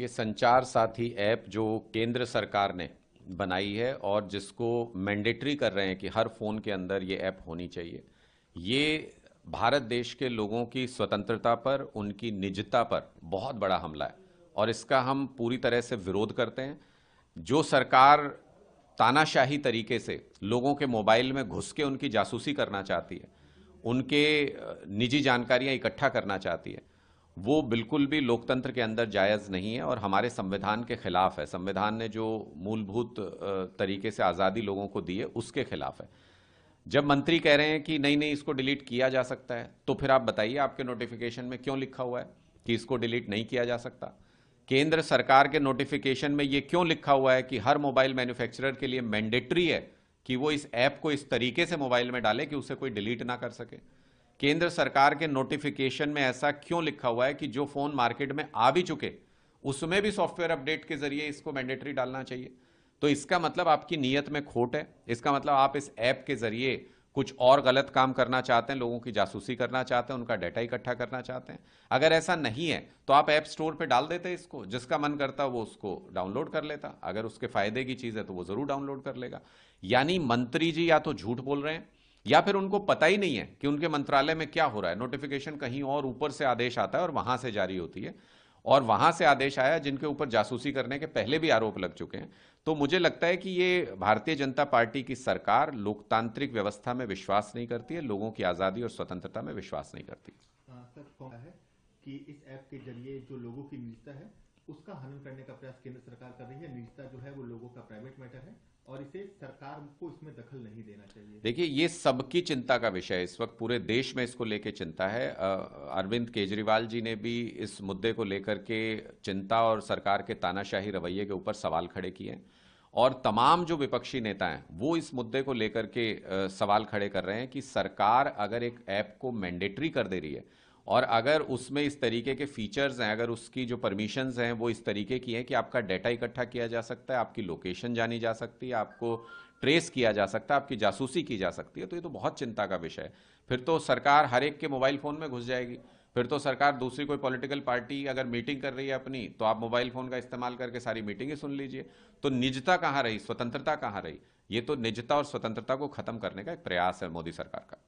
ये संचार साथी ऐप जो केंद्र सरकार ने बनाई है और जिसको मैंडेटरी कर रहे हैं कि हर फोन के अंदर ये ऐप होनी चाहिए, ये भारत देश के लोगों की स्वतंत्रता पर, उनकी निजता पर बहुत बड़ा हमला है और इसका हम पूरी तरह से विरोध करते हैं। जो सरकार तानाशाही तरीके से लोगों के मोबाइल में घुस के उनकी जासूसी करना चाहती है, उनके निजी जानकारियां इकट्ठा करना चाहती है, वो बिल्कुल भी लोकतंत्र के अंदर जायज़ नहीं है और हमारे संविधान के खिलाफ है। संविधान ने जो मूलभूत तरीके से आज़ादी लोगों को दी है उसके खिलाफ है। जब मंत्री कह रहे हैं कि नहीं नहीं इसको डिलीट किया जा सकता है, तो फिर आप बताइए आपके नोटिफिकेशन में क्यों लिखा हुआ है कि इसको डिलीट नहीं किया जा सकता? केंद्र सरकार के नोटिफिकेशन में ये क्यों लिखा हुआ है कि हर मोबाइल मैन्युफैक्चरर के लिए मैंडेटरी है कि वो इस ऐप को इस तरीके से मोबाइल में डाले कि उसे कोई डिलीट ना कर सके? केंद्र सरकार के नोटिफिकेशन में ऐसा क्यों लिखा हुआ है कि जो फोन मार्केट में आ भी चुके उसमें भी सॉफ्टवेयर अपडेट के जरिए इसको मैंडेटरी डालना चाहिए? तो इसका मतलब आपकी नीयत में खोट है। इसका मतलब आप इस ऐप के जरिए कुछ और गलत काम करना चाहते हैं, लोगों की जासूसी करना चाहते हैं, उनका डाटा इकट्ठा करना चाहते हैं। अगर ऐसा नहीं है तो आप ऐप स्टोर पे डाल देते, इसको जिसका मन करता वो उसको डाउनलोड कर लेता। अगर उसके फायदे की चीज है तो वो जरूर डाउनलोड कर लेगा। यानी मंत्री जी या तो झूठ बोल रहे हैं या फिर उनको पता ही नहीं है कि उनके मंत्रालय में क्या हो रहा है। नोटिफिकेशन कहीं और ऊपर से आदेश आता है और वहां से जारी होती है, और वहां से आदेश आया जिनके ऊपर जासूसी करने के पहले भी आरोप लग चुके हैं। तो मुझे लगता है कि ये भारतीय जनता पार्टी की सरकार लोकतांत्रिक व्यवस्था में विश्वास नहीं करती है, लोगों की आज़ादी और स्वतंत्रता में विश्वास नहीं करती। सर, कौन है कि इस ऐप के जरिए जो लोगों की निजता है उसका हनन करने का प्रयास केंद्र सरकार कर रही है। निजता जो है वो लोगों का प्राइवेट मैटर है और इसे सरकार को इसमें दखल नहीं देना चाहिए। देखिए, ये सबकी चिंता का विषय है, इस वक्त पूरे देश में इसको लेके चिंता है। अरविंद केजरीवाल जी ने भी इस मुद्दे को लेकर के चिंता और सरकार के तानाशाही रवैये के ऊपर सवाल खड़े किए हैं, और तमाम जो विपक्षी नेता हैं वो इस मुद्दे को लेकर के सवाल खड़े कर रहे हैं कि सरकार अगर एक ऐप को मैंडेटरी कर दे रही है और अगर उसमें इस तरीके के फीचर्स हैं, अगर उसकी जो परमिशंस हैं वो इस तरीके की हैं कि आपका डाटा इकट्ठा किया जा सकता है, आपकी लोकेशन जानी जा सकती है, आपको ट्रेस किया जा सकता है, आपकी जासूसी की जा सकती है, तो ये तो बहुत चिंता का विषय है। फिर तो सरकार हर एक के मोबाइल फ़ोन में घुस जाएगी। फिर तो सरकार दूसरी कोई पॉलिटिकल पार्टी अगर मीटिंग कर रही है अपनी, तो आप मोबाइल फ़ोन का इस्तेमाल करके सारी मीटिंगें सुन लीजिए। तो निजता कहाँ रही, स्वतंत्रता कहाँ रही? ये तो निजता और स्वतंत्रता को ख़त्म करने का एक प्रयास है मोदी सरकार का।